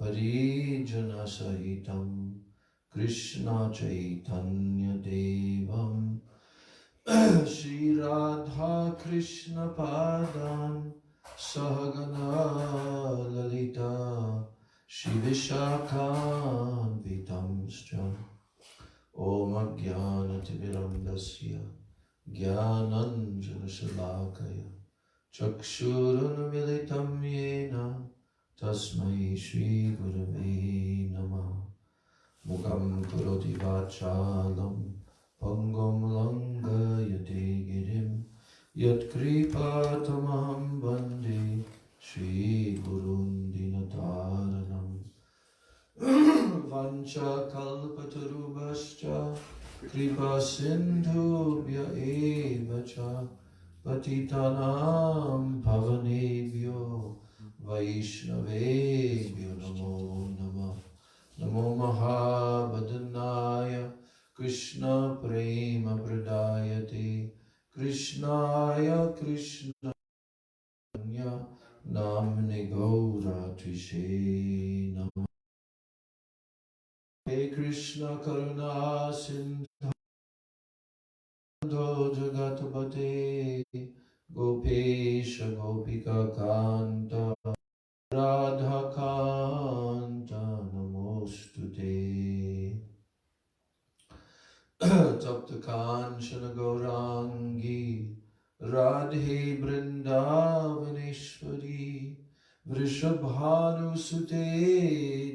Parijana Sahitam Krishna Chaitanya Devam Shri Radha Krishna Padan Sahagana Lalita Shri Vishakhan Vitamscha Om Ajnanatimirandasya Jnananjana Shalakaya Chakshurunmilitam Yena Tasmai Shri Gurave Namah Mukam Karoti Vachalam Pangam Langayate Girim Yat Kripatamaham Bande Shri Gurun Dinataranam Vancha Kalpatarubhascha Kripa Sindhubhya Evacha Patitanam Pavanebhyo Vaishnavebhyo Namo Namah Namo Mahabhadanaya Krishna Prema Pradayate Krishnaya Krishna Namne Gaura Trishe Namah He Krishna Karuna Sindhu Jagatpate Gopesha Gopika Kanta Radha Kanta Namostute Tapta Kanchana Gaurangi Radhe Brindavaneshwari Vrishabhanu Sute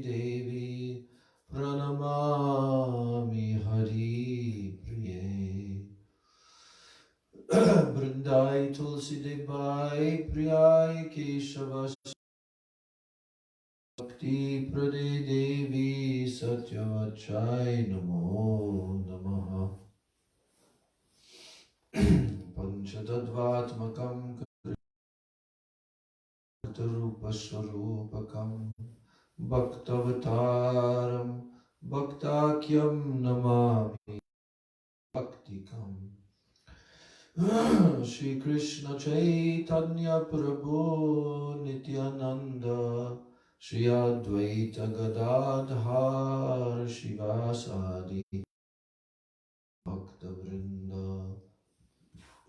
Devi Pranamami Hari Priye Brindai Tulsi Debai Priyai Keshava Bhakti Prade Devi Satyavachai Namo Namaha Panchadadvatmakam Karupa Bhaktavataram Bhaktakyam Namami Bhaktikam Shri Krishna Chaitanya Prabhu Nityananda Shri Advaita Gadadhar Shivasadi Bhakta Vrinda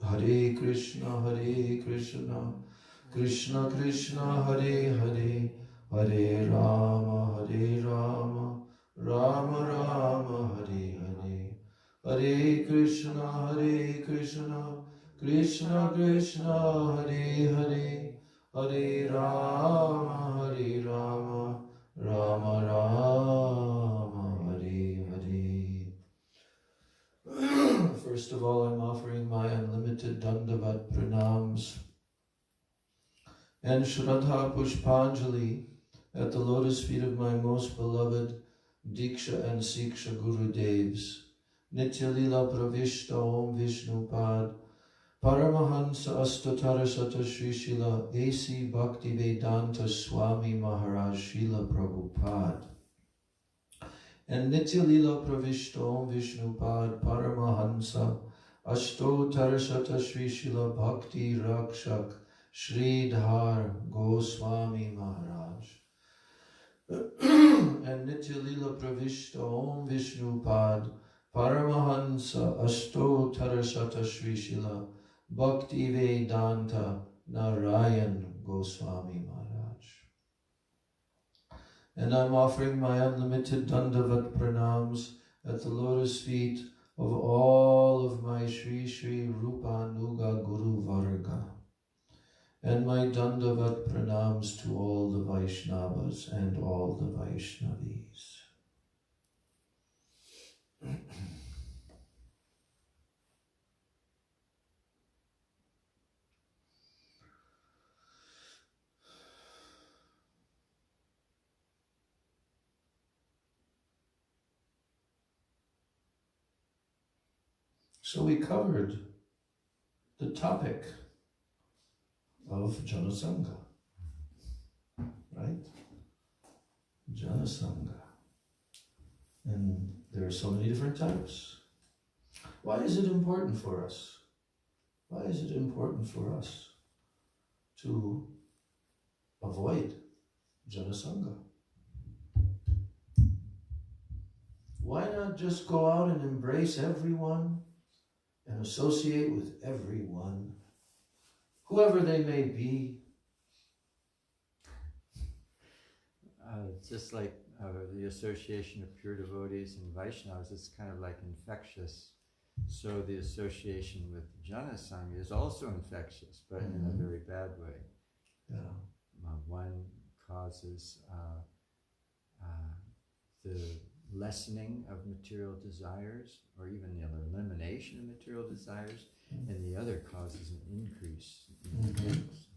Hare Krishna Krishna Krishna Hare Hare Hare Rama Rama Rama Hare Hare Hare Krishna Krishna Krishna Hare Hare Hare Rama Rama Rama Hare Hare. First of all, I'm offering my unlimited Dandavat Pranams and Shraddha Pushpanjali at the lotus feet of my most beloved Diksha and Siksha Gurudevs, Nitya Lila Pravishta Om Vishnupad, Paramahansa Astatarasata Sri Srila A.C. Bhaktivedanta Swami Maharaj Srila Prabhupada, and Nitya Lila Pravishta Om Vishnupad, Paramahansa Astotarasata Sri Srila Bhakti Rakshak Sridhar Goswami Maharaj, and Nitya Lila Pravishta Om Vishnupad, Paramahansa Astotarasata Sri Srila Bhaktivedanta Narayan Goswami Maharaj. And I'm offering my unlimited Dandavat Pranams at the lotus feet of all of my Sri Sri Rupanuga Guru Varga, and my Dandavat Pranams to all the Vaishnavas and all the Vaishnavis. So we covered the topic of Janasangha, right? Janasangha. And there are so many different types. Why is it important for us? Why is it important for us to avoid Janasangha? Why not just go out and embrace everyone and associate with everyone, whoever they may be? Just like the association of pure devotees and Vaishnavas, it's kind of like infectious. So the association with Jana Sangha is also infectious, but in a very bad way. Yeah. One causes the lessening of material desires, or even the elimination of material desires, and the other causes an increase in things.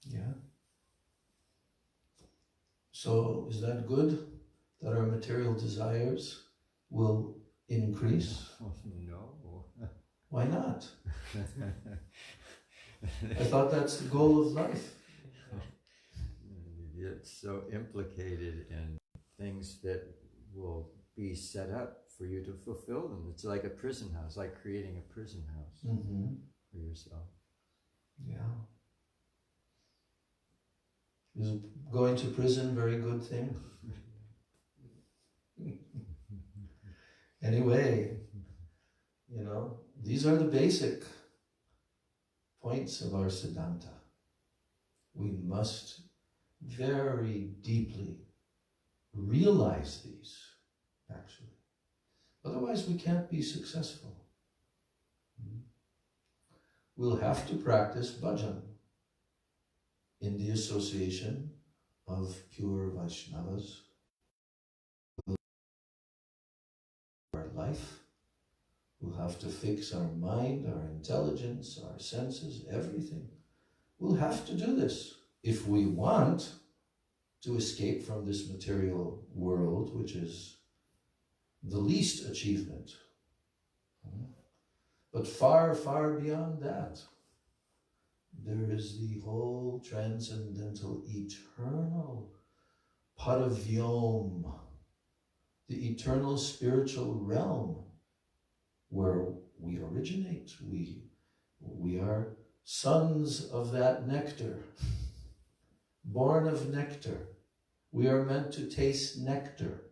Yeah. So is that good, that our material desires will increase? Oh, no. Why not? I thought that's the goal of life. It's so implicated in things that will be set up for you to fulfill them. It's like a prison house, like creating a prison house for yourself. Yeah. Is going to prison a very good thing? Anyway, you know, these are the basic points of our Siddhanta. We must very deeply realize these, actually. Otherwise, we can't be successful. We'll have to practice bhajan in the association of pure Vaishnavas. Our life, we'll have to fix our mind, our intelligence, our senses, everything. We'll have to do this if we want to escape from this material world, which is the least achievement. But far, far beyond that, there is the whole transcendental, eternal Padavyom, the eternal spiritual realm where we originate. We are sons of that nectar, born of nectar. We are meant to taste nectar.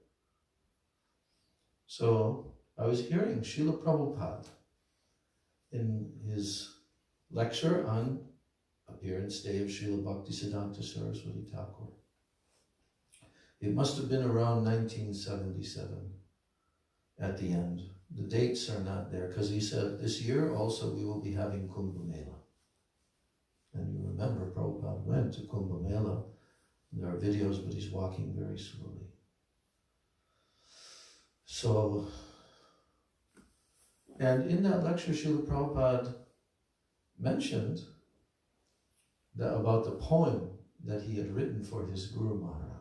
So I was hearing Srila Prabhupada in his lecture on appearance day of Srila Bhaktisiddhanta Saraswati Thakur. It must have been around 1977 at the end. The dates are not there because he said this year also we will be having Kumbh Mela. And you remember Prabhupada went to Kumbh Mela. There are videos, but he's walking very slowly. So, and in that lecture, Srila Prabhupada mentioned that about the poem that he had written for his Guru Maharaj.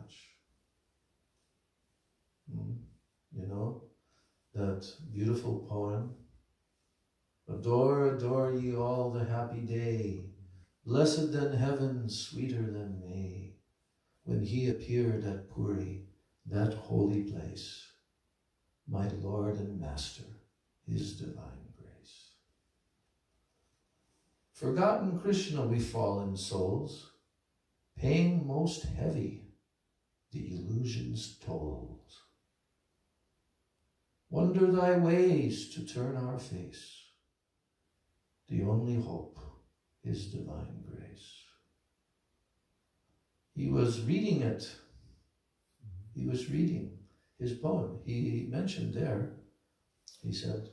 You know, that beautiful poem. Adore, adore ye all the happy day, blessed than heaven, sweeter than May, when he appeared at Puri, that holy place, my Lord and Master, his divine grace. Forgotten Krishna, we fallen souls, paying most heavy the illusion's tolls. Wonder thy ways to turn our face. The only hope is divine grace. He was reading it. He was reading his poem. He mentioned there, he said,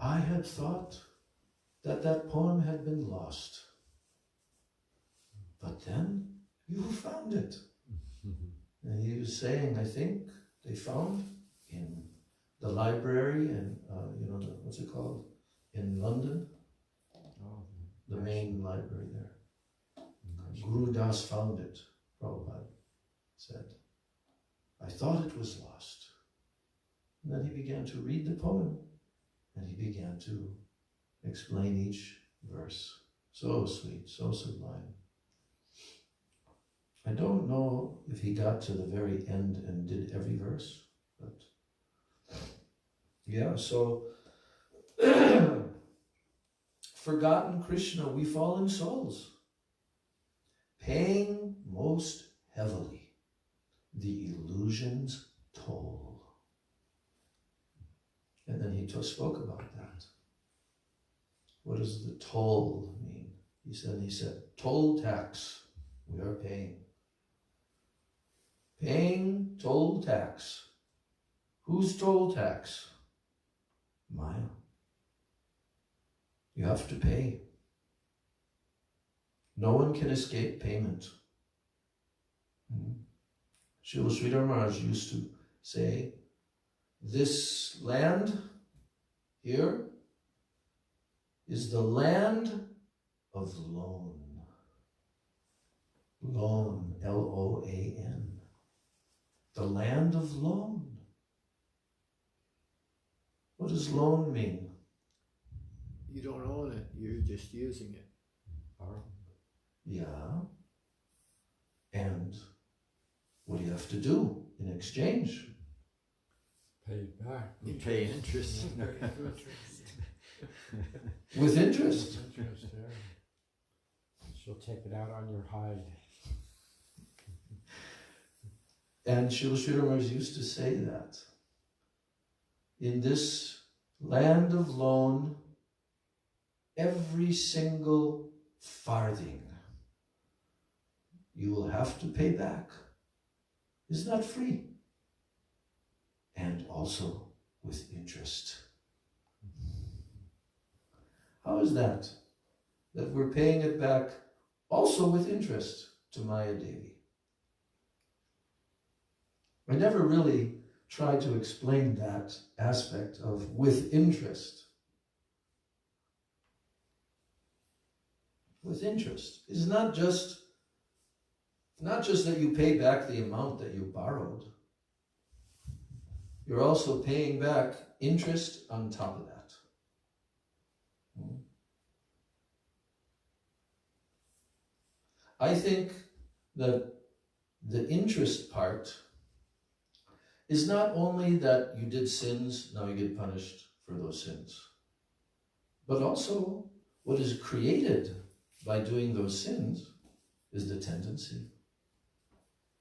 I had thought that that poem had been lost. But then you found it. And he was saying, I think they found in the library and, what's it called? In London, the main library there. Guru Das found it, Prabhupada said. I thought it was lost. And then he began to read the poem and he began to explain each verse. So sweet, so sublime. I don't know if he got to the very end and did every verse, but yeah, so forgotten Krishna, we fallen souls, paying most heavily the illusion's toll. And then he spoke about that. What does the toll mean? He said, toll tax we are paying. Paying toll tax. Whose toll tax? Maya. You have to pay. No one can escape payment. Srila Sridhar Maharaj used to say, this land here is the land of loan. Loan, L-O-A-N. The land of loan. What does loan mean? You don't own it, you're just using it. Yeah. And what do you have to do in exchange? Pay it back. You pay interest. With interest. Interest, yeah. She'll take it out on your hide. And Srila Sridhar Maharaj used to say that. In this land of loan, every single farthing you will have to pay back is not free. And also with interest. How is that? That we're paying it back also with interest to Maya Devi. I never really tried to explain that aspect of with interest. With interest. It's not just that you pay back the amount that you borrowed. You're also paying back interest on top of that. I think that the interest part is not only that you did sins, now you get punished for those sins, but also what is created by doing those sins is the tendency.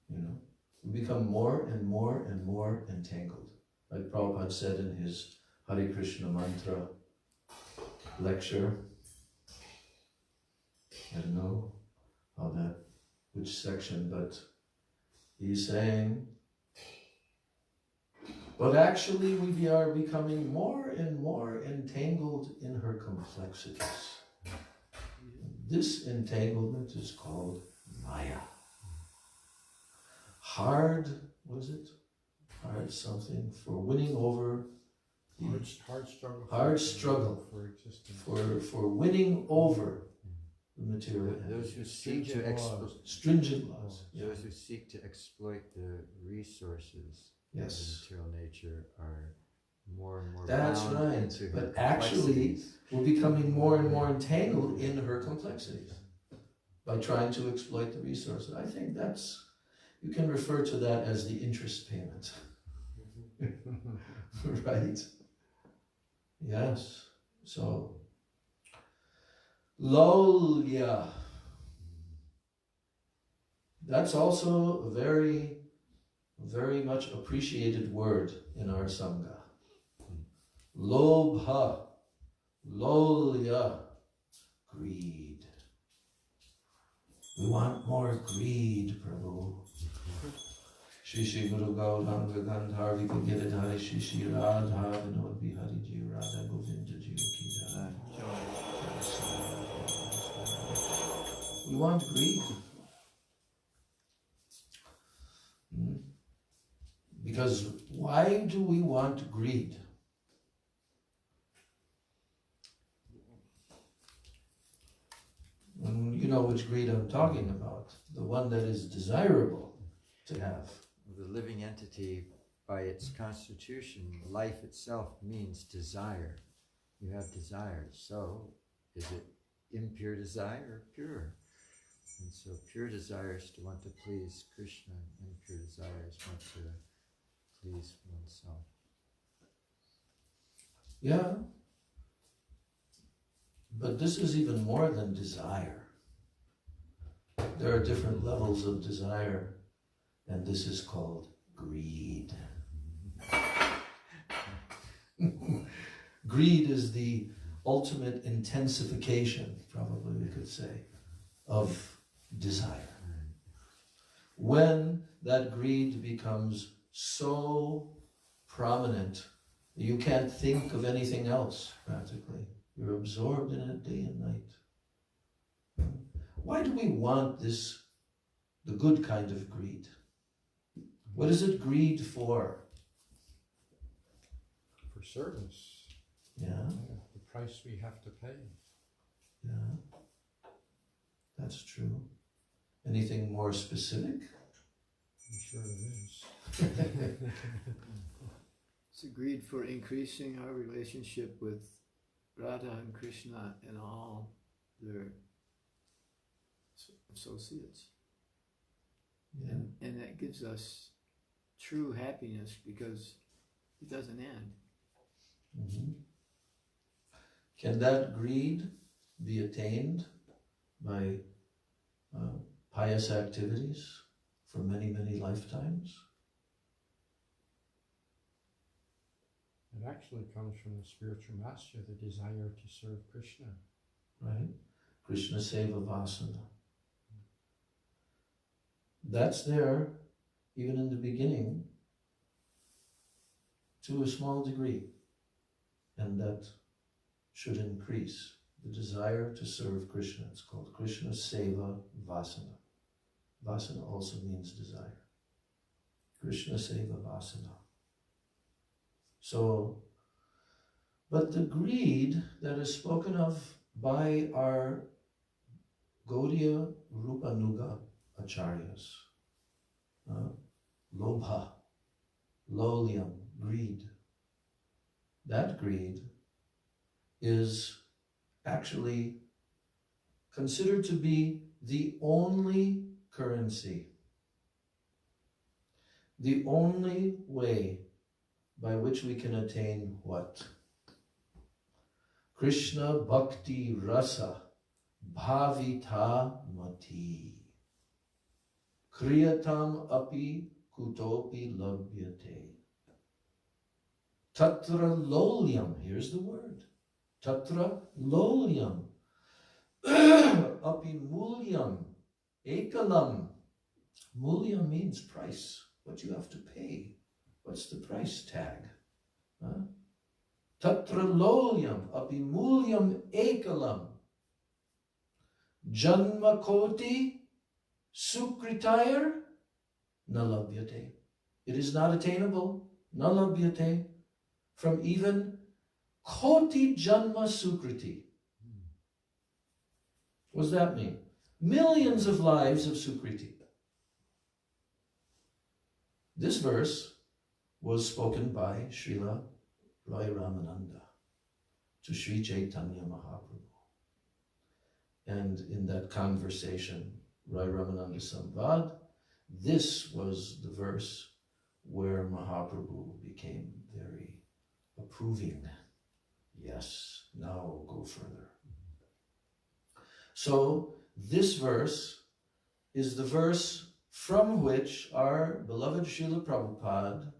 You know, we become more and more and more entangled. Like Prabhupada said in his Hare Krishna mantra lecture, I don't know which section, but he's saying, but actually we are becoming more and more entangled in her complexities. This entanglement is called Maya. Hard, what is it? Hard something for winning over. Hard struggle. For existence. For winning over the material. Those who seek to stringent laws. Those who seek to exploit the resources of the material nature are more and more That's bound right. into her But actually, complexities. we're becoming more and more entangled in her complexities by trying to exploit the resources. I think you can refer to that as the interest payment. Right? Yes. So, lolya. That's also a very, very much appreciated word in our Sangha. Lobha, lolya, greed. We want more greed, Prabhu. Shri Shri Guru Gauranga Gandhar Vipagiridhari Shri Shri Radha Vinod Bihari Ji Radha Govinda Ji Ki Jai. We want greed. Because why do we want greed? You know which greed I'm talking about. The one that is desirable to have. The living entity, by its constitution, life itself means desire. You have desires. So, is it impure desire or pure? And so pure desires to want to please Krishna, impure desires want to please oneself. Yeah. But this is even more than desire. There are different levels of desire, and this is called greed. Greed is the ultimate intensification, probably we could say, of desire. When that greed becomes so prominent, you can't think of anything else, practically. You're absorbed in it day and night. Why do we want this, the good kind of greed? What is it greed for? For service. Yeah, The price we have to pay. yeah, that's true. Anything more specific? I'm sure it is. It's a greed for increasing our relationship with Radha and Krishna and all their associates. Yeah. And that gives us true happiness because it doesn't end. Mm-hmm. Can that greed be attained by pious activities for many, many lifetimes? It actually comes from the spiritual master, the desire to serve Krishna. Right? Krishna Seva Vasana. That's there, even in the beginning, to a small degree. And that should increase. The desire to serve Krishna. It's called Krishna Seva Vasana. Vasana also means desire. Krishna Seva Vasana. So, but the greed that is spoken of by our Gaudiya Rupanuga Acharyas, Lobha, Lolyam, greed, that greed is actually considered to be the only currency, the only way by which we can attain what? Krishna Bhakti Rasa Bhavita Mati Kriyatam Api Kutopi Labhyate Tatra Lolyam, here's the word, Tatra Lolyam Api Mulyam Ekalam. Mulyam means price, what you have to pay. What's the price tag? Tatra lolyam api mulyam ekalam janma koti sukritayar nalabhyate. It is not attainable, nalabhyate, from even koti janma sukriti. What does that mean? Millions of lives of sukriti. This verse was spoken by Srila Rai Ramananda to Sri Chaitanya Mahaprabhu. And in that conversation, Rai Ramananda Samvad, this was the verse where Mahaprabhu became very approving. Yes, now go further. So this verse is the verse from which our beloved Srila Prabhupada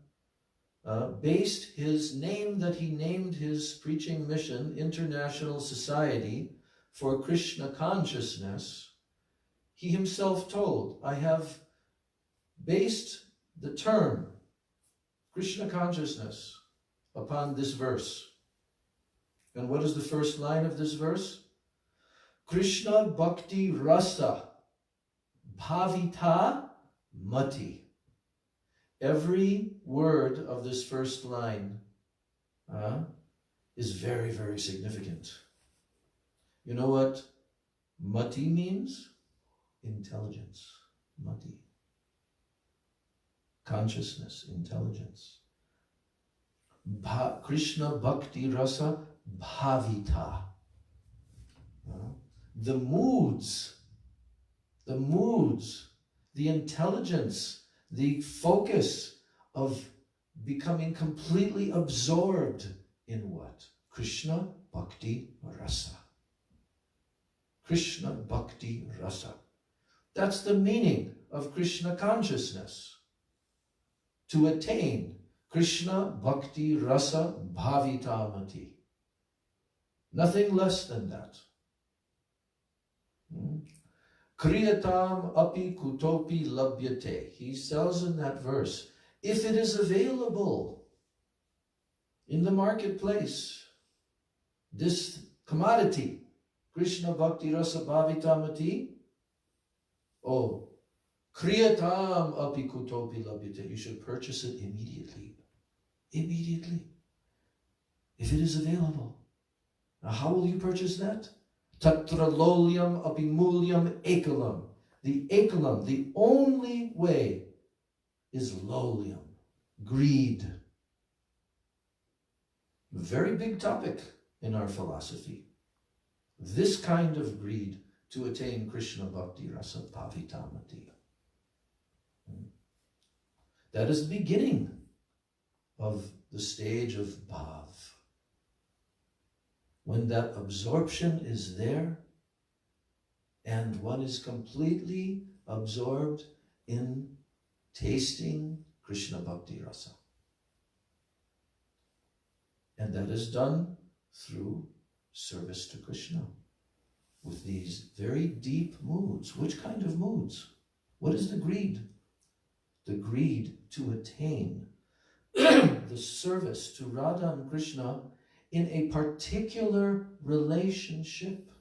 based his name that he named his preaching mission, International Society for Krishna Consciousness. He himself told, I have based the term Krishna Consciousness upon this verse. And what is the first line of this verse? Krishna Bhakti Rasa Bhavita Mati. Every word of this first line is very, very significant. You know what mati means? Intelligence. Mati. Consciousness, intelligence. Krishna Bhakti Rasa Bhavita. The moods, the intelligence, the focus of becoming completely absorbed in what? Krishna Bhakti Rasa. Krishna Bhakti Rasa. That's the meaning of Krishna consciousness. To attain Krishna Bhakti Rasa Bhavitamati. Nothing less than that. Kriyatam api kutopi labhyate. He says in that verse, if it is available in the marketplace, this commodity, Krishna Bhakti Rasa Bhavitamati, oh, Kriyatam api kutopi labhyate. You should purchase it immediately. Immediately. If it is available. Now, how will you purchase that? Tatra lolyam apimulyam ekalam. The ekalam, the only way is lolyam, greed. Very big topic in our philosophy. This kind of greed to attain Krishna Bhakti Rasa Bhavitamati. That is the beginning of the stage of bhav. When that absorption is there and one is completely absorbed in tasting Krishna Bhakti Rasa. And that is done through service to Krishna with these very deep moods. Which kind of moods? What is the greed? The greed to attain the service to Radha and Krishna in a particular relationship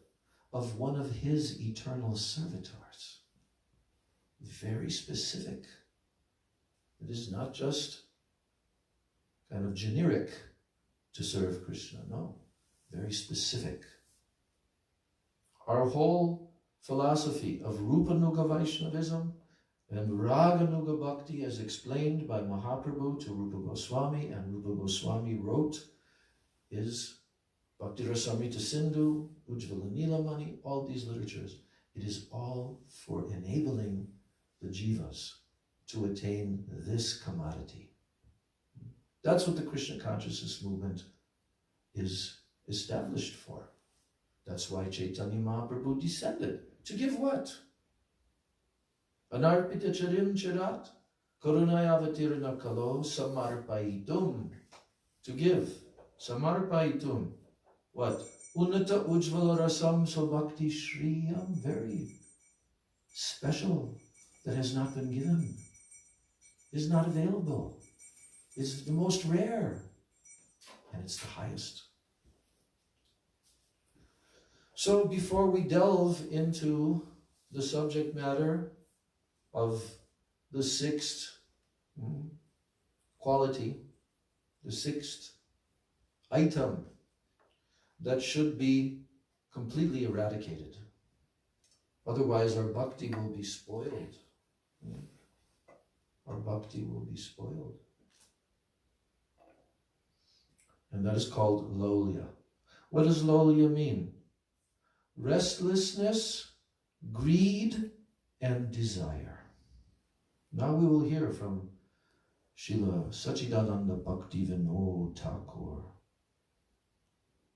of one of his eternal servitors. Very specific. It is not just kind of generic to serve Krishna, no. Very specific. Our whole philosophy of Rupanuga Vaishnavism and Raganuga Bhakti, as explained by Mahaprabhu to Rupa Goswami, and Rupa Goswami wrote, is Bhakti Rasamrita Sindhu, Ujjvala Nilamani, all these literatures. It is all for enabling the jivas to attain this commodity. That's what the Krishna consciousness movement is established for. That's why Chaitanya Mahaprabhu descended. To give what? Anarpita charim chirat, karunayavatirana kalo samarpaitum. To give. Samarpaitum. What? Unnata ujjvala rasam sobhakti shriyam. Very special. That has not been given. Is not available. Is the most rare. And it's the highest. So before we delve into the subject matter of the sixth quality, the sixth item that should be completely eradicated. Otherwise our bhakti will be spoiled. Our bhakti will be spoiled. And that is called lolya. What does lolya mean? Restlessness, greed, and desire. Now we will hear from Srila Sachidananda Bhaktivinoda Thakur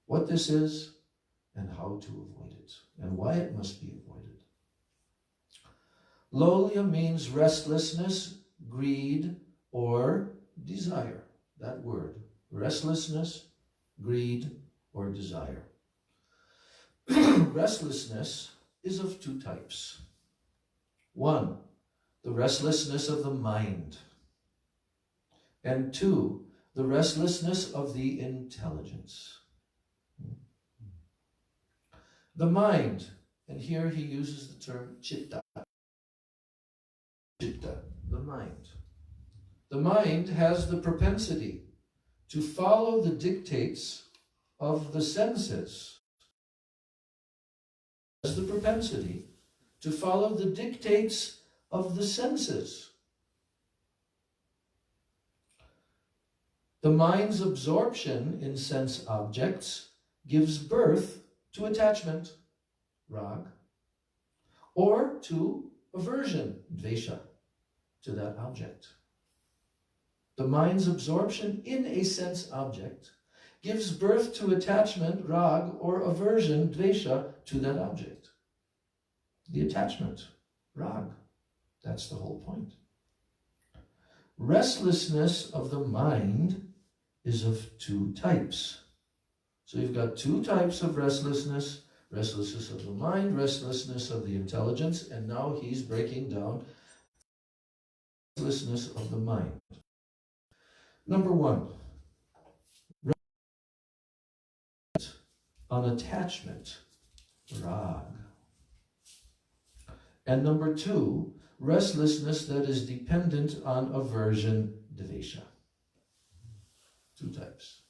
what this is and how to avoid it and why it must be avoided. Lolya means restlessness, greed, or desire. That word, restlessness, greed, or desire. Restlessness is of two types. One, the restlessness of the mind. And two, the restlessness of the intelligence. The mind, and here he uses the term chitta. Chitta, the mind. The mind has the propensity to follow the dictates of the senses. Has the propensity to follow the dictates of the senses. The mind's absorption in sense objects gives birth to attachment, rag, or to aversion, dvesha, to that object. The mind's absorption in a sense object gives birth to attachment, rag, or aversion, dvesha, to that object. The attachment, rag, that's the whole point. Restlessness of the mind is of two types. So you've got two types of restlessness: restlessness of the mind, restlessness of the intelligence, and now he's breaking down restlessness of the mind. Number one, on attachment, rag. And number two, restlessness that is dependent on aversion, dvesha. Two types.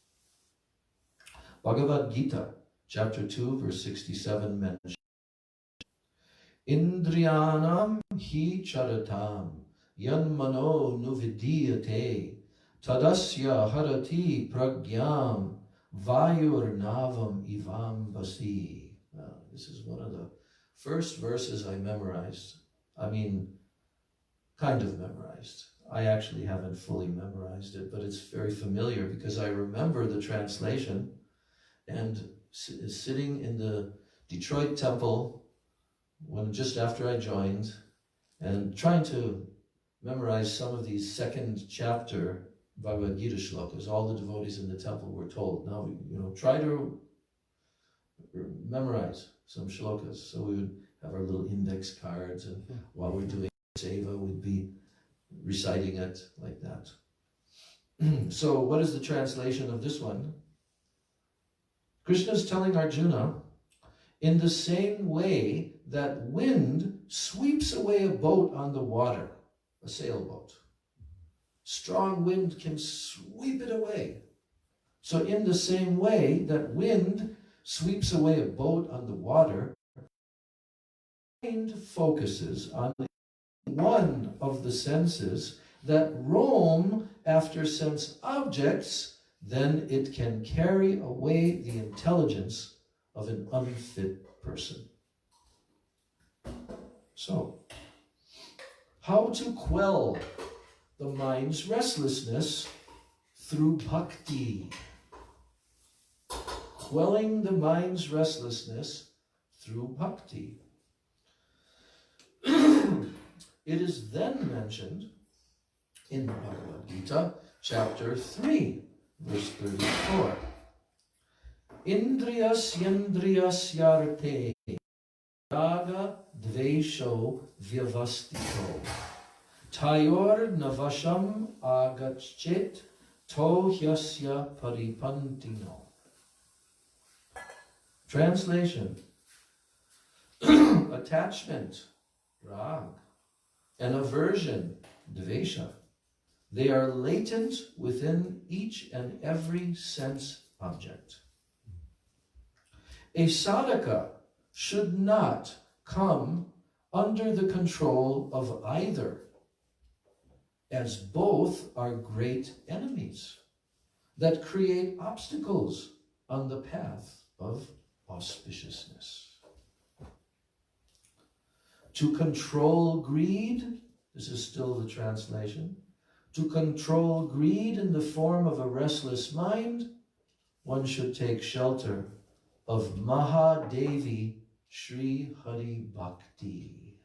Bhagavad Gita, chapter 2, verse 67 mentions, Indriyanam hi charatam yan mano nuvidiyate tadasya harati pragyam vayur navam ivam basi. This is one of the first verses I memorized. I mean, kind of memorized. I actually haven't fully memorized it, but it's very familiar because I remember the translation. And sitting in the Detroit temple just after I joined, and trying to memorize some of these second chapter Bhagavad Gita shlokas, all the devotees in the temple were told, now, try to memorize some shlokas. So we would have our little index cards, and while we're doing seva, we'd be reciting it like that. So what is the translation of this one? Krishna is telling Arjuna, in the same way that wind sweeps away a boat on the water, a sailboat. Strong wind can sweep it away. So in the same way that wind sweeps away a boat on the water, mind focuses on one of the senses that roam after sense objects, then it can carry away the intelligence of an unfit person. So, how to quell the mind's restlessness through bhakti? Quelling the mind's restlessness through bhakti. It is then mentioned in the Bhagavad Gita, chapter 3, verse 34. Indriyas yendriyasyarte raga dvesho vyavastito tayor navasham agachet to hyasya paripantino. Translation: attachment, rag, and aversion, dvesha, they are latent within each and every sense object. A sadhaka should not come under the control of either, as both are great enemies that create obstacles on the path of auspiciousness. To control greed, this is still the translation, to control greed in the form of a restless mind, one should take shelter of Mahadevi Sri Hari Bhakti.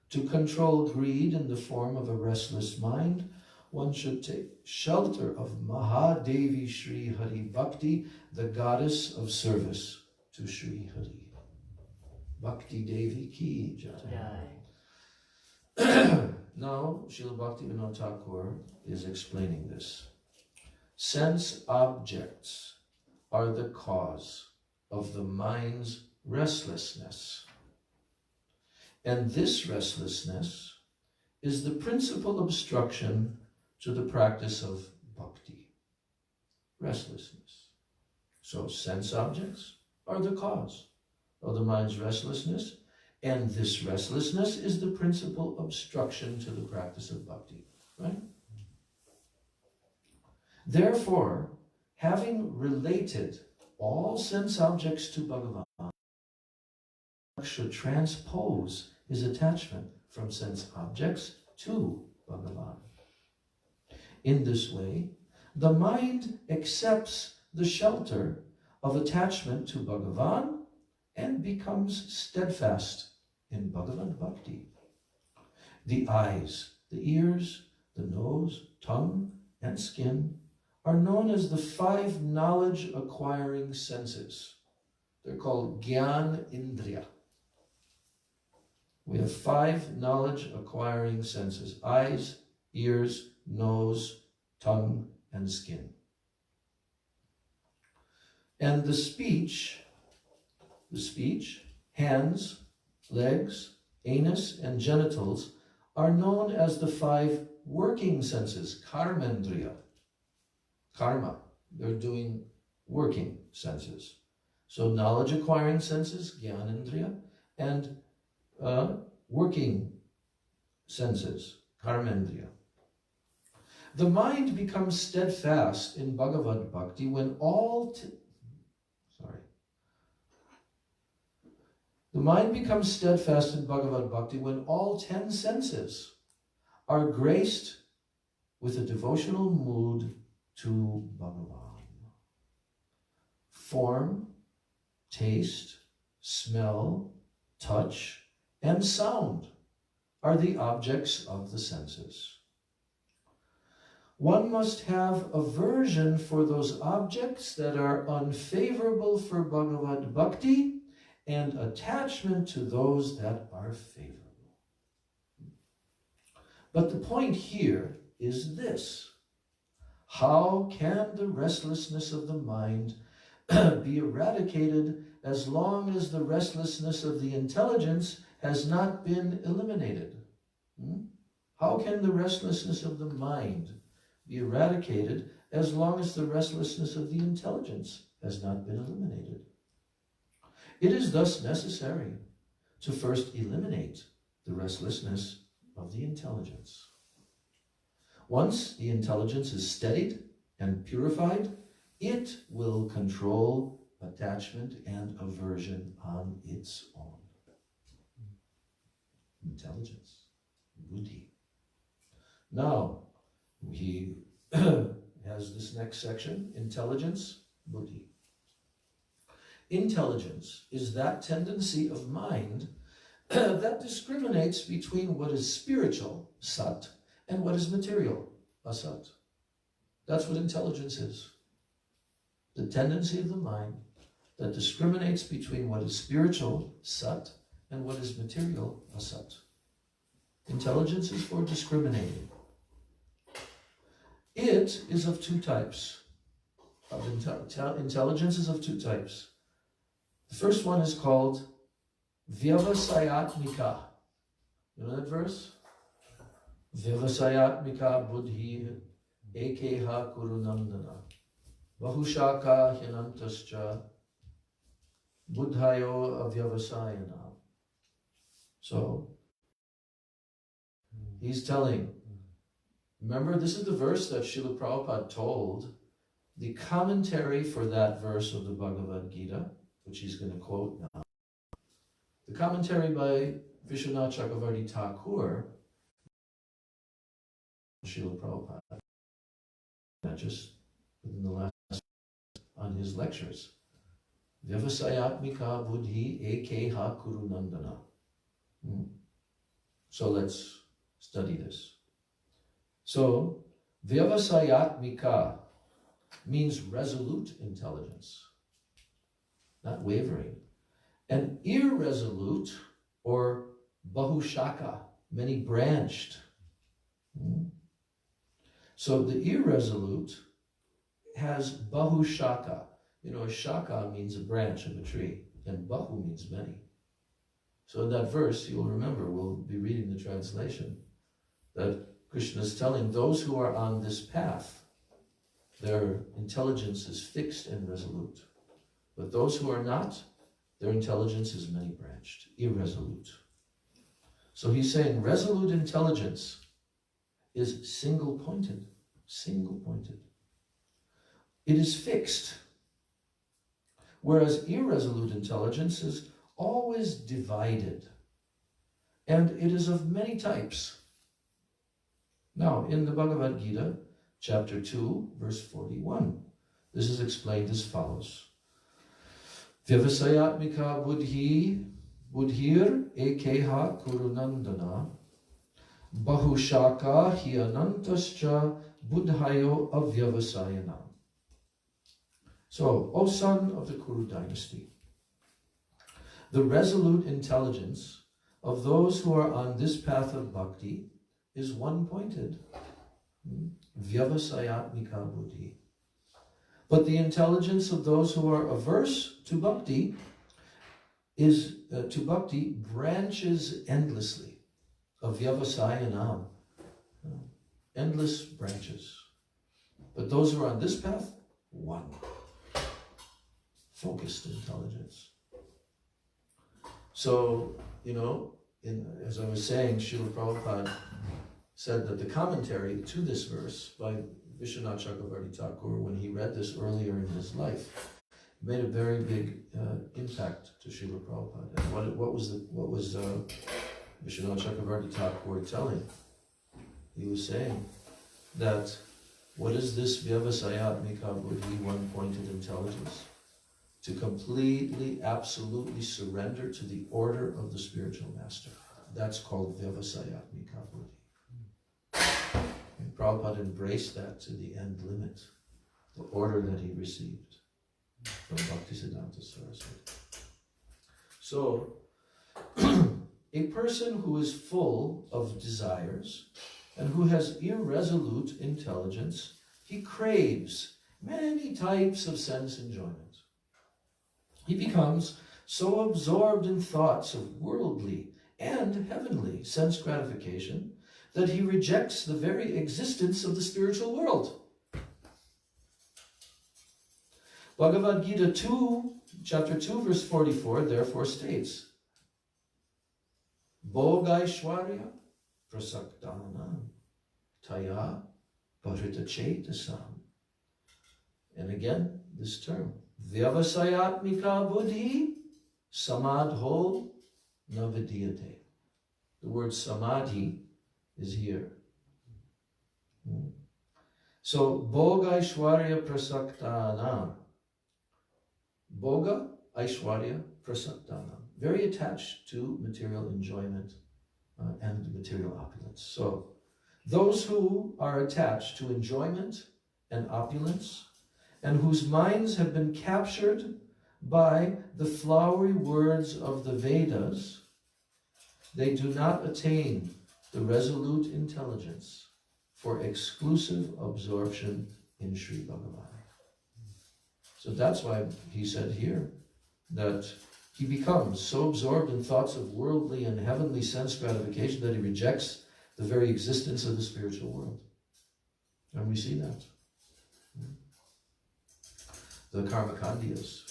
To control greed in the form of a restless mind, one should take shelter of Mahadevi Sri Hari Bhakti, the goddess of service to Sri Hari. Bhakti Devi Ki Jai. Now, Srila Bhaktivedanta Thakur is explaining this. Sense objects are the cause of the mind's restlessness. And this restlessness is the principal obstruction to the practice of bhakti. Restlessness. So sense objects are the cause of the mind's restlessness, and this restlessness is the principal obstruction to the practice of bhakti, right? Therefore, having related all sense objects to Bhagavan, should transpose his attachment from sense objects to Bhagavan. In this way, the mind accepts the shelter of attachment to Bhagavan and becomes steadfast in Bhagavan Bhakti. The eyes, the ears, the nose, tongue, and skin are known as the 5 knowledge-acquiring senses. They're called Gyan Indriya. We have 5 knowledge-acquiring senses: eyes, ears, nose, tongue, and skin. And the speech, hands, legs, anus, and genitals are known as the 5 working senses, karmendriya. Karma, they're doing working senses. So knowledge-acquiring senses, jnanendriya, and working senses, karmendriya. The mind becomes steadfast in Bhagavad Bhakti when all The mind becomes steadfast in Bhagavad Bhakti when all 10 senses are graced with a devotional mood to Bhagavan. Form, taste, smell, touch, and sound are the objects of the senses. One must have aversion for those objects that are unfavorable for Bhagavad Bhakti and attachment to those that are favorable. But the point here is this: how can the restlessness of the mind be eradicated as long as the restlessness of the intelligence has not been eliminated? How can the restlessness of the mind be eradicated as long as the restlessness of the intelligence has not been eliminated? It is thus necessary to first eliminate the restlessness of the intelligence. Once the intelligence is steadied and purified, it will control attachment and aversion on its own. Intelligence, buddhi. Now, he has this next section, intelligence, buddhi. Intelligence is that tendency of mind that discriminates between what is spiritual, sat, and what is material, asat. That's what intelligence is. The tendency of the mind that discriminates between what is spiritual, sat, and what is material, asat. Intelligence is for discriminating. It is of 2 types. Intelligence is of 2 types. The first one is called Vyavasayatmika. You know that verse? Vyavasayatmika buddhi ekeha kurunandana bahushaka hyanantascha buddhayo avyavasayana. So, he's telling, remember, this is the verse that Srila Prabhupada told the commentary for that verse of the Bhagavad Gita, which he's going to quote now. The commentary by Vishwanath Chakravarti Thakur, Srila Prabhupada, not just within the last on his lectures. Vyavasayatmika buddhi ekeha kurunandana. So let's study this. So, Vyavasayatmika means resolute intelligence, not wavering. And irresolute, or bahushaka, many branched. So the irresolute has bahushaka. You know, a shaka means a branch of a tree, and bahu means many. So in that verse, you'll remember, we'll be reading the translation, that Krishna is telling those who are on this path, their intelligence is fixed and resolute. But those who are not, their intelligence is many-branched, irresolute. So he's saying resolute intelligence is single-pointed, single-pointed. It is fixed, whereas irresolute intelligence is always divided, and it is of many types. Now, in the Bhagavad Gita, chapter 2, verse 41, this is explained as follows. Vyavasayatmika buddhir ekeha kurunandana bahushaka hyanantascha buddhayo avyavasayanam. So, O son of the Kuru dynasty, the resolute intelligence of those who are on this path of bhakti is one-pointed. Vyavasayatmika buddhi. But the intelligence of those who are averse to bhakti branches endlessly. Avyavasayanam. Endless branches. But those who are on this path, one. Focused intelligence. So, as I was saying, Srila Prabhupada said that the commentary to this verse by Vishwanath Chakravarti Thakur, when he read this earlier in his life, made a very big impact to Srila Prabhupada. And what was Vishwanath Chakravarti Thakur telling? He was saying that what is this Vyavasayatmika Buddhi, one-pointed intelligence? To completely, absolutely surrender to the order of the spiritual master. That's called Vyavasayatmika Buddhi. And Prabhupada embraced that to the end limit, the order that he received from Bhaktisiddhanta Saraswati. So, a person who is full of desires and who has irresolute intelligence, he craves many types of sense enjoyment. He becomes so absorbed in thoughts of worldly and heavenly sense gratification that he rejects the very existence of the spiritual world. Bhagavad Gita 2, chapter 2, verse 44, therefore states, Bhogaishwarya prasaktana taya parita chetasam. And again, this term, Vyavasayatmika buddhi samadho navidiyate. The word samadhi is here. So, Bhoga Aishwarya Prasaktanam. Bhoga Aishwarya Prasaktanam. Very attached to material enjoyment and material opulence. So, those who are attached to enjoyment and opulence and whose minds have been captured by the flowery words of the Vedas, they do not attain the resolute intelligence for exclusive absorption in Sri Bhagavan. So that's why he said here that he becomes so absorbed in thoughts of worldly and heavenly sense gratification that he rejects the very existence of the spiritual world. And we see that. The Karmakandiyas.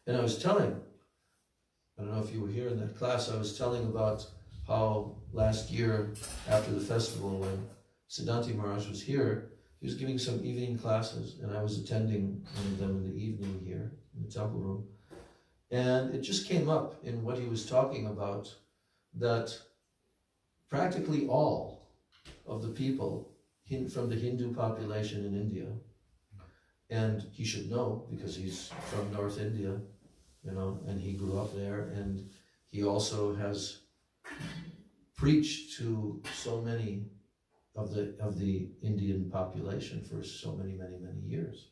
And I was telling, I don't know if you were here in that class, I was telling about how last year after the festival when Siddhanti Maharaj was here, he was giving some evening classes and I was attending one of them in the evening here in the temple room. And it just came up in what he was talking about that practically all of the people from the Hindu population in India, and he should know because he's from North India, and he grew up there, and he also has preached to so many of the Indian population for so many years.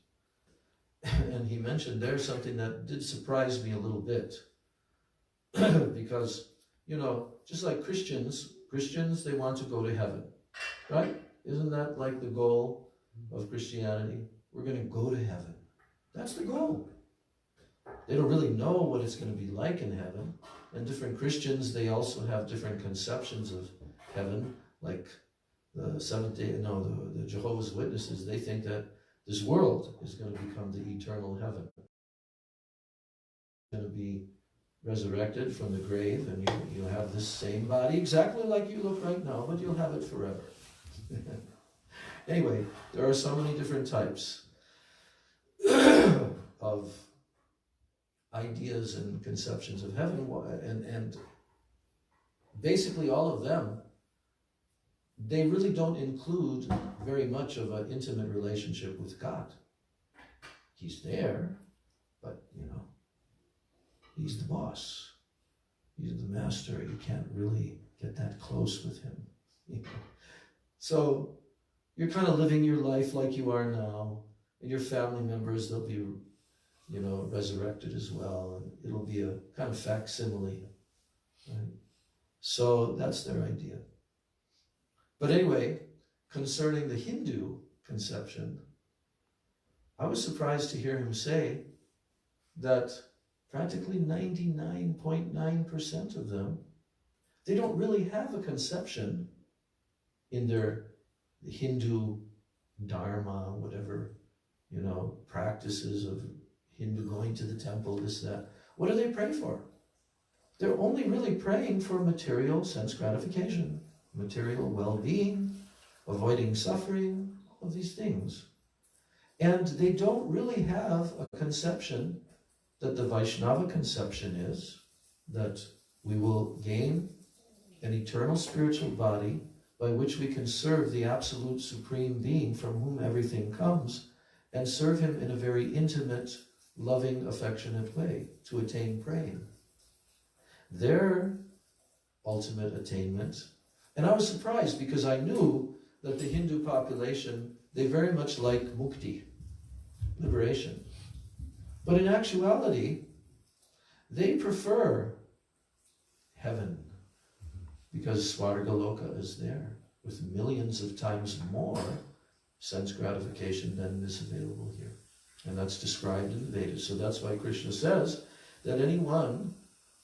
And he mentioned there's something that did surprise me a little bit because, just like Christians, they want to go to heaven, right? Isn't that like the goal of Christianity? We're going to go to heaven. That's the goal. They don't really know what it's going to be like in heaven. And different Christians, they also have different conceptions of heaven, like the the Jehovah's Witnesses, they think that this world is going to become the eternal heaven. Going to be resurrected from the grave, and you'll have this same body, exactly like you look right now, but you'll have it forever. Anyway, there are so many different types of ideas and conceptions of heaven, and basically all of them, they really don't include very much of an intimate relationship with God. He's there, but he's the boss. He's the master. You can't really get that close with him. So you're kind of living your life like you are now, and your family members, they'll be, resurrected as well, and it'll be a kind of facsimile, right? So that's their idea. But anyway, concerning the Hindu conception, I was surprised to hear him say that practically 99.9% of them, they don't really have a conception in their Hindu dharma, whatever, practices of Hindu going to the temple, this, that. What do they pray for? They're only really praying for material sense gratification, material well-being, avoiding suffering, of these things. And they don't really have a conception that the Vaishnava conception is, that we will gain an eternal spiritual body by which we can serve the absolute supreme being from whom everything comes, and serve him in a very intimate, loving, affectionate way to attain praying. Their ultimate attainment, and I was surprised because I knew that the Hindu population, they very much like mukti, liberation. But in actuality, they prefer heaven, because Svargaloka is there with millions of times more sense gratification than is available here. And that's described in the Vedas. So that's why Krishna says that anyone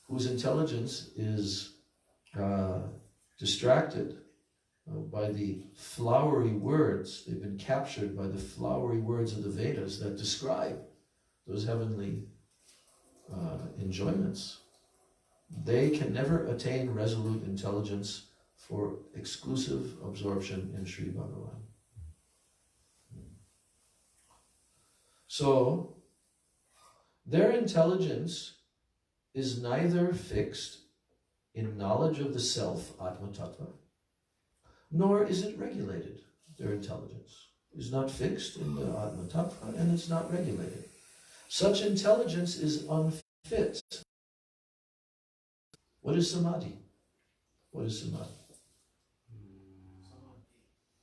whose intelligence is distracted by the flowery words, they've been captured by the flowery words of the Vedas that describe those heavenly enjoyments, they can never attain resolute intelligence for exclusive absorption in Sri Bhagavan. So, their intelligence is neither fixed in knowledge of the self, Atma Tattva, nor is it regulated. Their intelligence is not fixed in the Atma Tattva, and it's not regulated. Such intelligence is unfit. What is samadhi? What is samadhi?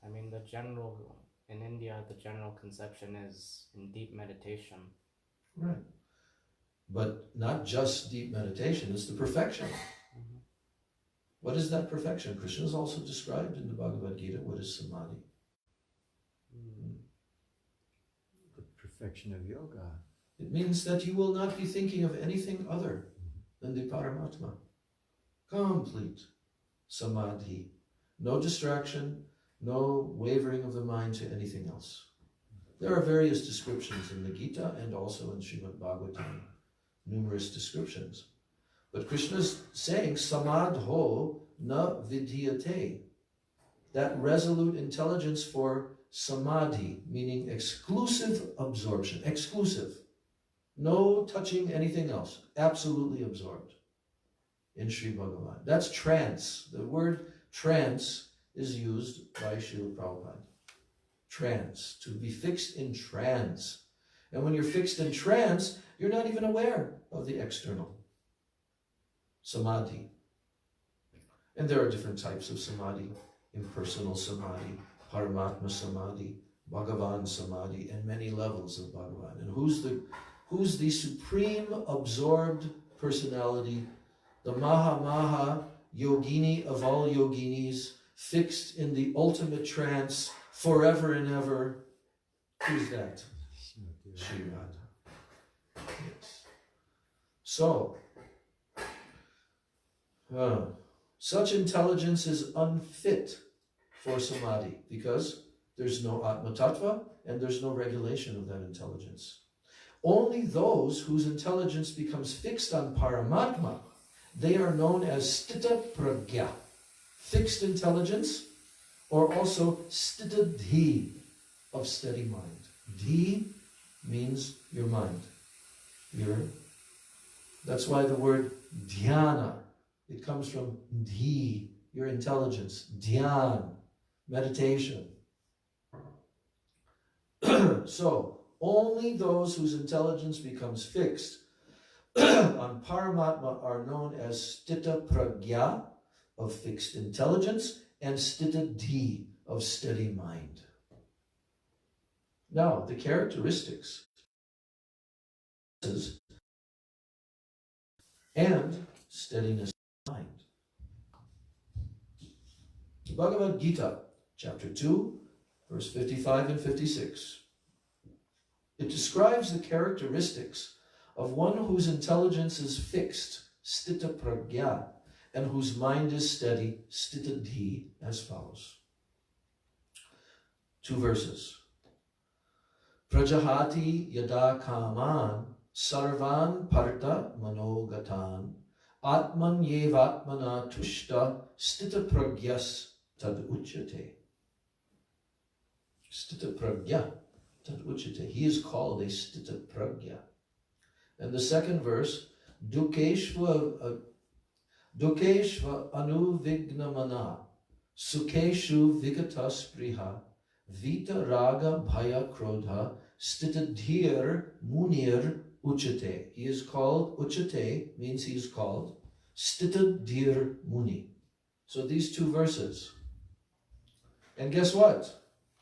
I mean, in India, the general conception is in deep meditation. Right. But not just deep meditation, it's the perfection. Mm-hmm. What is that perfection? Krishna is also described in the Bhagavad Gita. What is samadhi? The perfection of yoga. It means that you will not be thinking of anything other than the Paramatma. Complete samadhi. No distraction, no wavering of the mind to anything else. There are various descriptions in the Gita and also in Srimad Bhagavatam, numerous descriptions. But Krishna is saying, samadho na vidyate. That resolute intelligence for samadhi, meaning exclusive absorption, exclusive. No touching anything else, absolutely absorbed in Sri Bhagavan. That's trance. The word trance is used by Srila Prabhupada. Trance, to be fixed in trance. And when you're fixed in trance, you're not even aware of the external. Samadhi. And there are different types of samadhi. Impersonal samadhi, Paramatma samadhi, Bhagavan samadhi, and many levels of Bhagavan. And who's the supreme absorbed personality, the Maha yogini of all yoginis, fixed in the ultimate trance forever and ever? Who's that? Shri Radha. Yes. So, such intelligence is unfit for samadhi because there's no Atma Tattva and there's no regulation of that intelligence. Only those whose intelligence becomes fixed on Paramatma, they are known as Stita Pragya, fixed intelligence, or also Stita Dhi, of steady mind. Dhi means your mind. That's why the word dhyana, it comes from dhi, your intelligence, dhyan, meditation. So, only those whose intelligence becomes fixed on Paramatma are known as Stita Pragya, of fixed intelligence, and sthita dhi of steady mind. Now, the characteristics and steadiness of mind. Bhagavad Gita, chapter 2, verse 55 and 56. It describes the characteristics of one whose intelligence is fixed, sthita pragya, and whose mind is steady, sthita dhi, as follows. 2 verses. Prajahati yada kaman sarvan parta manogatan atman yevatmana tushta sthita pragyas tad uchyate. Sthita pragya tad uchyate. He is called a sthita pragya. And the second verse, dukeshva anuvignamana sukeshu vigatas priha vita raga bhaya krodha sthita dhir munir uchate. He is called, uchate means he is called sthita dhir muni. So these 2 verses. And guess what?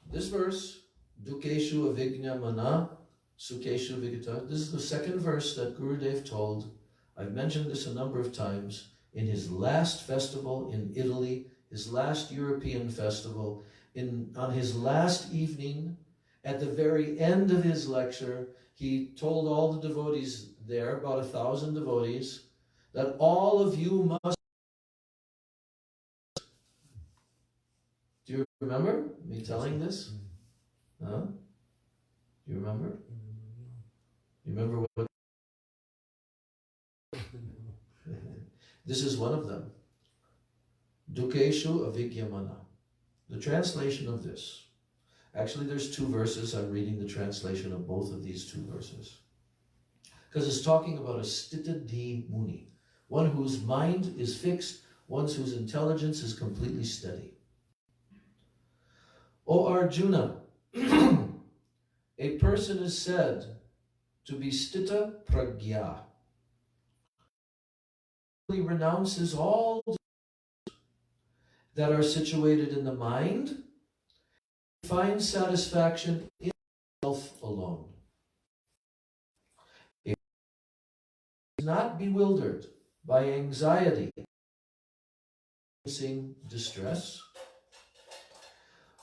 This verse, dukeshu avignamana sukeshu vigata, this is the second verse that Gurudev told. I've mentioned this a number of times in his last festival in Italy, his last European festival, on his last evening, at the very end of his lecture, he told all the devotees there, about 1,000 devotees, that all of you must. Do you remember me telling this? Huh? Do you remember? You remember what? This is one of them. Dukeshu avigyamana. The translation of this. Actually, there's 2 verses. I'm reading the translation of both of these 2 verses. Because it's talking about a sthita dhi muni. One whose mind is fixed, one whose intelligence is completely steady. O Arjuna, a person is said to be sthita pragya. He renounces all that are situated in the mind, finds satisfaction in himself alone. He is not bewildered by anxiety, distress,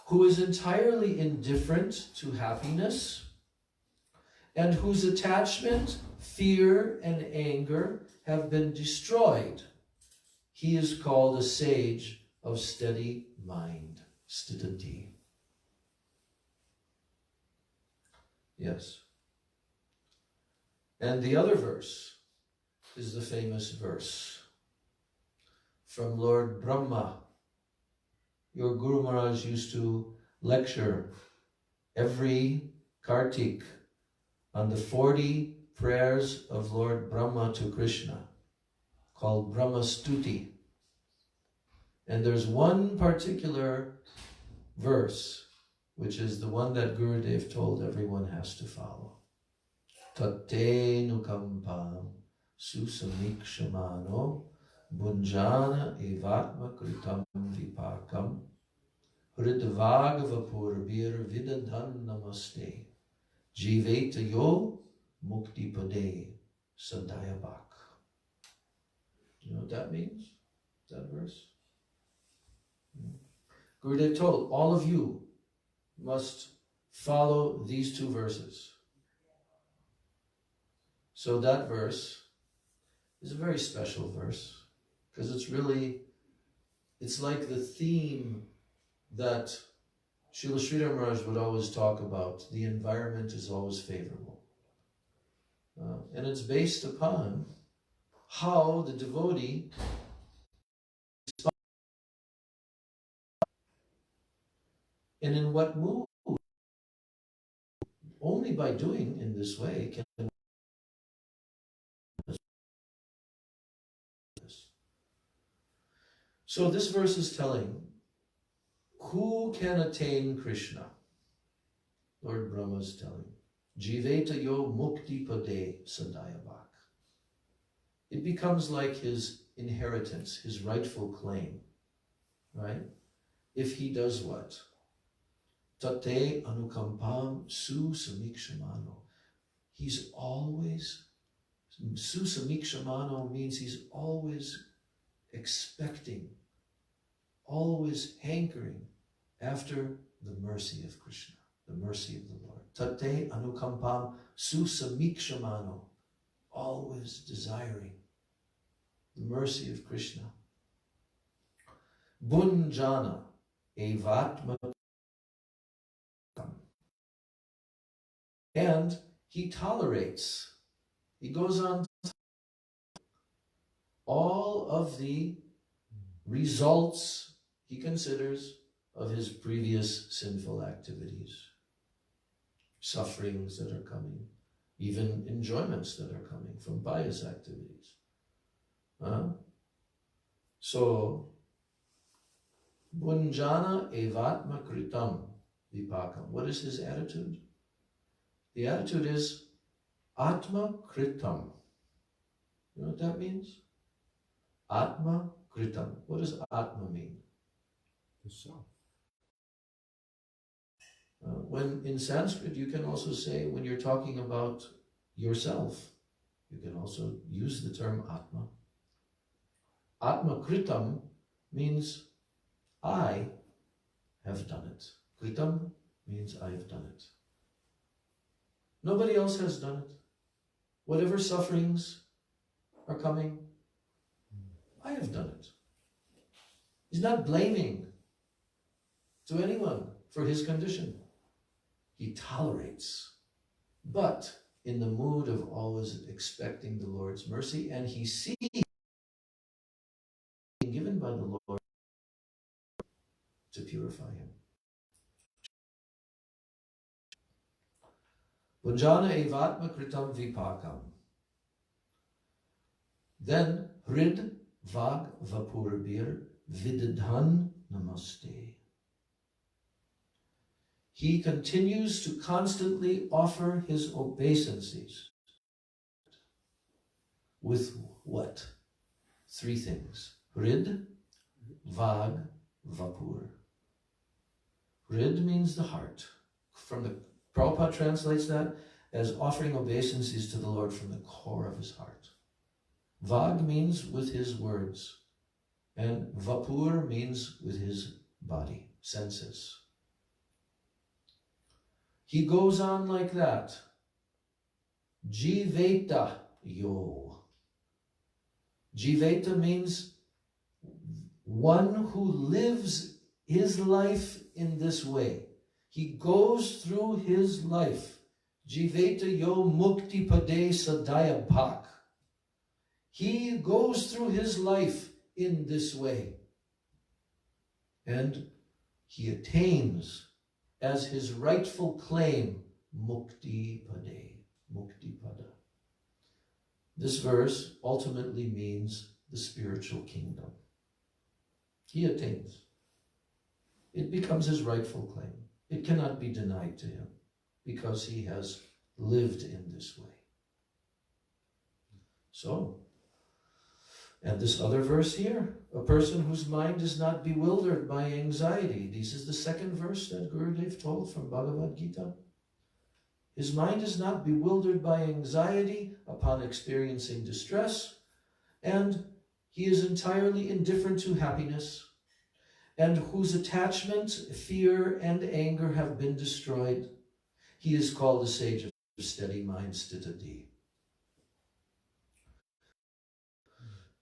who is entirely indifferent to happiness, and whose attachment, fear, and anger have been destroyed. He is called a sage of steady mind, sthita dhi. Yes. And the other verse is the famous verse from Lord Brahma. Your Guru Maharaj used to lecture every Kartik on the 40 prayers of Lord Brahma to Krishna, called Brahma Stuti. And there's one particular verse, which is the one that Gurudev told everyone has to follow. Tate nukampam susamikshamano bunjana evatma kritam vipakam hridvagavapurbir vidadhan namaste jiveta yo mukti pade sadayabak. You know what that means? That verse? Gurudev told all of you must follow these 2 verses. So that verse is a very special verse because it's like the theme that Srila Sridhar Maharaj would always talk about. The environment is always favorable. And it's based upon how the devotee and in what mood. Only by doing in this way can. So this verse is telling who can attain Krishna. Lord Brahma is telling, Jiveta yo mukti pade sadayabak. It becomes like his inheritance, his rightful claim, right? If he does what? Tate anukampam su samikshamano. He's always, su samikshamano means he's always expecting, always hankering after the mercy of Krishna, the mercy of the Lord. Tate anukampam su samikshamano, always desiring the mercy of Krishna. Bunjana evatma. And he tolerates, he goes on all of the results he considers of his previous sinful activities, sufferings that are coming, even enjoyments that are coming from pious activities. So, Bunjana evatma kritam vipakam. What is his attitude? The attitude is Atma Kritam. You know what that means? Atma Kritam. What does Atma mean? The self. When in Sanskrit, you can also say, when you're talking about yourself, you can also use the term Atma. Atma Kritam means I have done it. Kritam means I have done it. Nobody else has done it. Whatever sufferings are coming, I have done it. He's not blaming to anyone for his condition. He tolerates, but in the mood of always expecting the Lord's mercy, and he sees given by the Lord to purify him. Bunjana evatma kritam vipakam. Then hrid vag vapurbir vidadhan namaste. He continues to constantly offer his obeisances. With what? Three things. Hrid, vag, vapur. Hrid means the heart. From the Prabhupada translates that as offering obeisances to the Lord from the core of his heart. Vag means with his words, and vapur means with his body, senses. He goes on like that. Jiveta yo. Jiveta means one who lives his life in this way. He goes through his life. Jiveta yo mukti pade sadaya bhak. He goes through his life in this way. And he attains as his rightful claim mukti pade, mukti pada. This verse ultimately means the spiritual kingdom. He attains. It becomes his rightful claim. It cannot be denied to him because he has lived in this way. So, and this other verse here, a person whose mind is not bewildered by anxiety. This is the second verse that Gurudev told from Bhagavad Gita. His mind is not bewildered by anxiety upon experiencing distress, and he is entirely indifferent to happiness, and whose attachment, fear, and anger have been destroyed. He is called a sage of steady mind, sthitadi.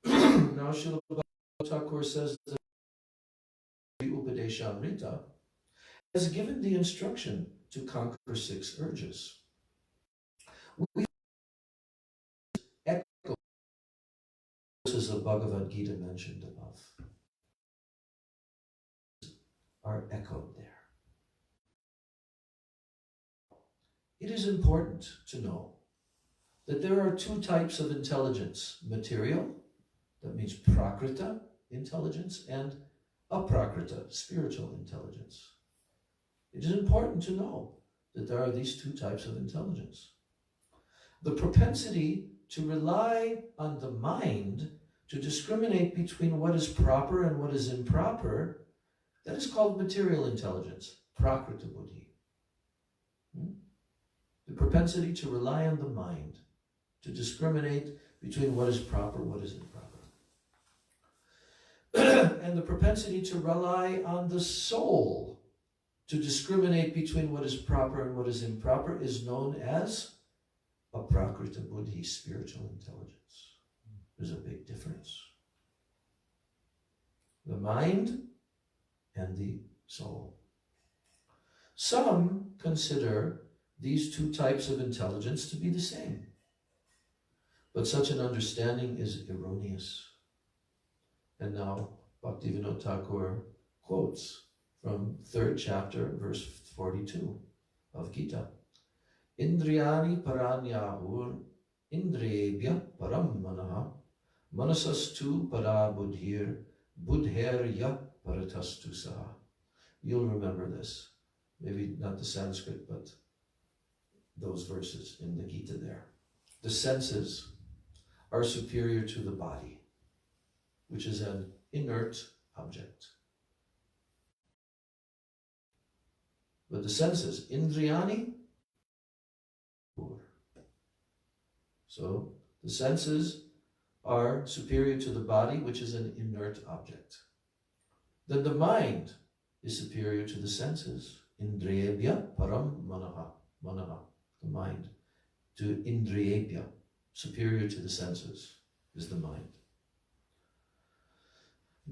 Now Srila Bhaktivinoda Thakur says that the Upadeshamrita has given the instruction to conquer 6 urges. We echo verses of Bhagavad Gita mentioned above are echoed there. It is important to know that there are 2 types of intelligence: material, that means prakrita intelligence, and aprakrita, spiritual intelligence. It is important to know that there are these 2 types of intelligence. The propensity to rely on the mind to discriminate between what is proper and what is improper, that is called material intelligence, prakriti buddhi. The propensity to rely on the mind, to discriminate between what is proper, what is improper. And the propensity to rely on the soul, to discriminate between what is proper and what is improper, is known as aprakrita buddhi, spiritual intelligence. There's a big difference. The mind and the soul. Some consider these two types of intelligence to be the same. But such an understanding is erroneous. And now Bhaktivedanta Thakur quotes from 3rd chapter, verse 42 of Gita. Indriyani paranyahur indriyebhya param manaha manasastu para buddhir buddherya paratastu saha. You'll remember this. Maybe not the Sanskrit, but those verses in the Gita there. The senses are superior to the body, which is an inert object. But the senses, indriyani, so the senses are superior to the body, which is an inert object. Then the mind is superior to the senses, indriyebhya param manaha, the mind, to indriyebhya, superior to the senses, is the mind.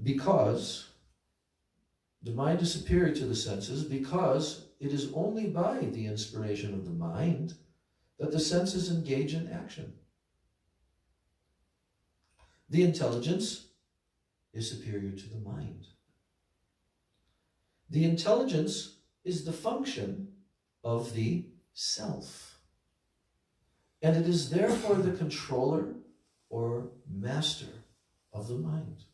Because the mind is superior to the senses, because it is only by the inspiration of the mind that the senses engage in action. The intelligence is superior to the mind. The intelligence is the function of the self, and it is therefore the controller or master of the mind.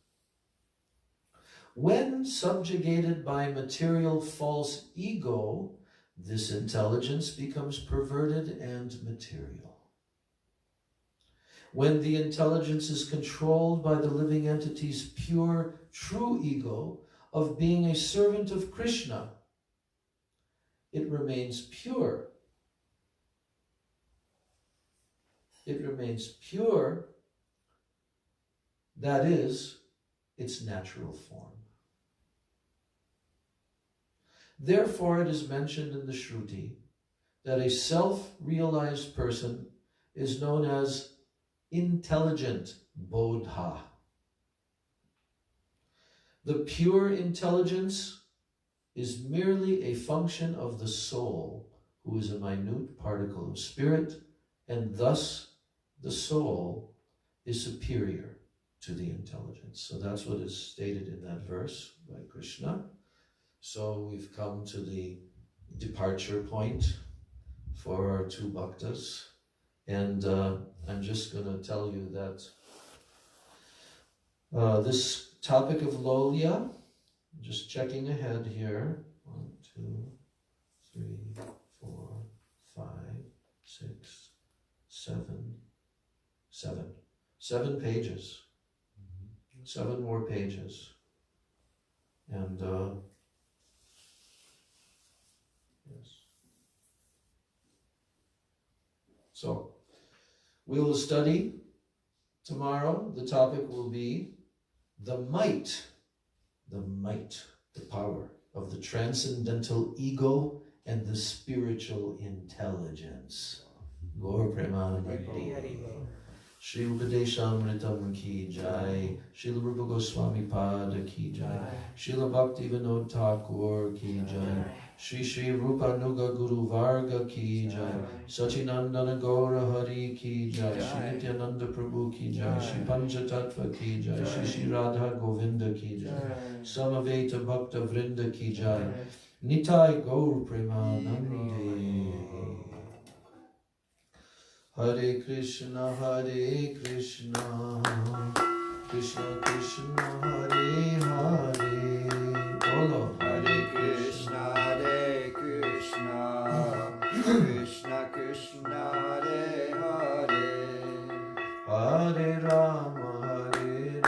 When subjugated by material false ego, this intelligence becomes perverted and material. When the intelligence is controlled by the living entity's pure, true ego of being a servant of Krishna, it remains pure. It remains pure, that is, its natural form. Therefore, it is mentioned in the Shruti that a self-realized person is known as intelligent bodha. The pure intelligence is merely a function of the soul, who is a minute particle of spirit, and thus the soul is superior to the intelligence. So that's what is stated in that verse by Krishna. So we've come to the departure point for our two bhaktas. And I'm just going to tell you that this topic of Lolya, just checking ahead here, 1, 2, 3, 4, 5, 6, 7 pages. 7 more pages. And yes. So we will study tomorrow. The topic will be the might, the power of the transcendental ego and the spiritual intelligence. Gaur Premanandi. Shri Upadeshamritam ki jai, Srila Rupa Goswami Pada ki jai, Srila Bhaktivedanta Thakur ki jai, Shri Shri Rupa Nuga Guru Varga ki jai, Sachinandana Gaura Hari ki jai, Shri Nityananda Prabhu ki jai, Shri Panchatattva ki jai, Shri Shri Radha Govinda ki jai, Samaveta Bhakta Vrinda ki jai, Nitai Gaur Premanandi. Hare Krishna, Krishna Krishna, Hare Hare. Bolo. Hare Krishna, Krishna Krishna, Hare Hare. Hare Rama, Hare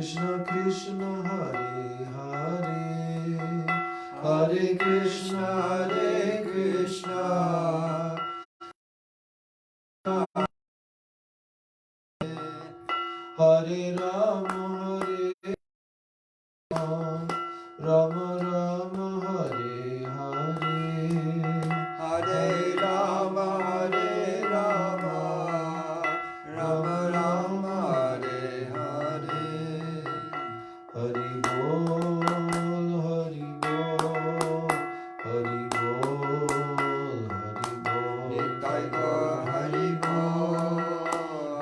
Krishna Krishna Hare Hare, Hare Krishna Krishna, Hare Rama Hare Rama, Rama Rama Hare Hare, Hare Rama Hare Rama, Rama Rama Hare Hare. Hari Bol, Hari Bol, Hari Bol, Hari Bol. Nitai Gaur Hari Bol,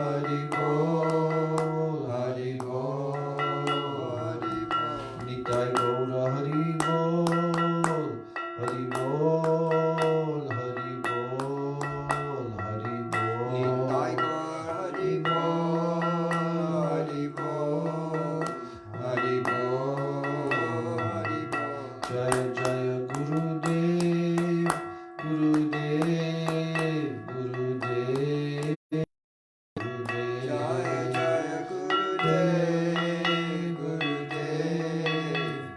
Hari Bol, Hari Bol, Hari Bol. Nitai Gaur Hari Bol, Hari Bol, Hari Bol, Hari Bol. Nitai Gaur Hari Bol, Hari Bol, Hari Bol, Hari Bol. Jaya Jaya Gurudev, Gurudev, Gurudev, Gurudev. Jaya Jaya Gurudev, Gurudev, Gurudev.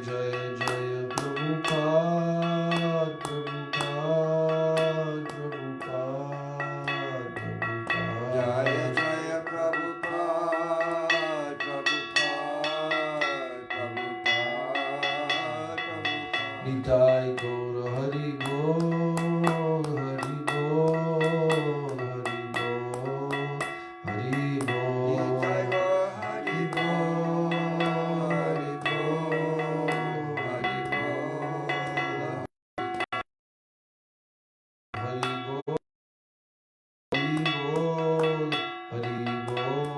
Jaya Jaya Prabhupada, Prabhupada, Prabhupada, Prabhupada. Jaya Jaya Prabhupada, Prabhupada, Prabhupada, Prabhupada. Nitai Gaur Hari Bol, Hari Bol, Hari Bol, Hari Bol. Nitai Gaur Hari Bol, Hari Bol, Hari Bol, Hari Bol. Hari Bol, Hari Bol,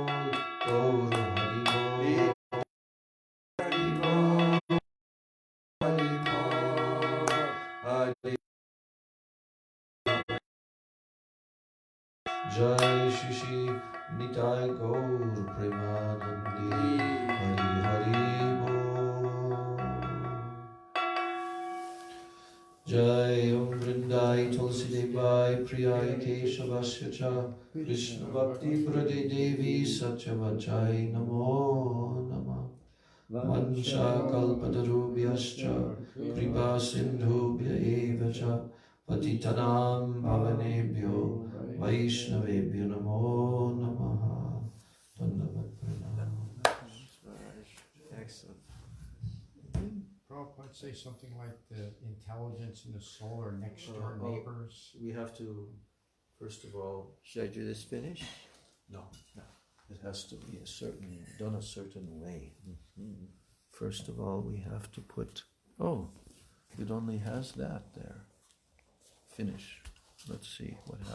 Gaur Hari Bol. Hari Bol, Hari Bol, Hari. Jai Shri Shri Nitai Gaur Premanandi, Hari Hari Bol. Jai Om Vrindai Tulsi Devai Priyai Keshavasya Cha Krishna Bhakti Prade Devi Satyavachai Namo Namah. Vansha Kalpatarubhyascha Kripa Sindhubhya Eva Cha Patitanam Bhavanebhyo Vaishnavebhyo Namo Namaha. Dandavat Pranam. Excellent. Prabhupada say something like the intelligence and the soul are next door neighbors? We have to, first of all, Should I do this finish? no. It has to be done a certain way. First of all, we have to put, it only has that there. Finish. Let's see what happens.